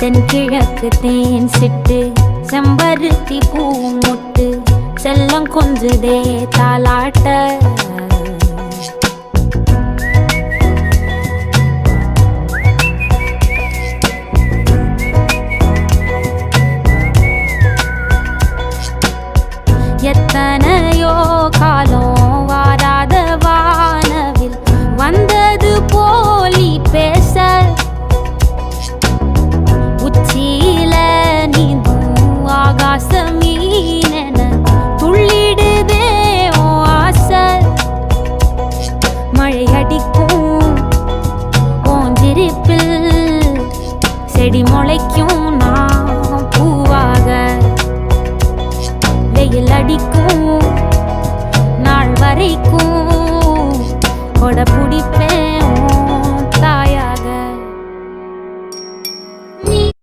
தென்கிழக்கு தேன் சிட்டு செம்பருத்தி பூ முட்டு செல்லம் கொஞ்சுதே தாலாட்ட எத்தனையோ காலம் வாராத வானவில் வந்தது போலி பேச உச்சியில நீந்தும் ஆகாச மீனென துள்ளிடுதே ஓ ஆசை மழை அடிக்கும் ஓஞ்சிருப்பில் செடி முளைக்கும் நான் பூவாக வெயில் அடிக்கும் நாள் வரைக்கும் கொடை பிடிப்பேன்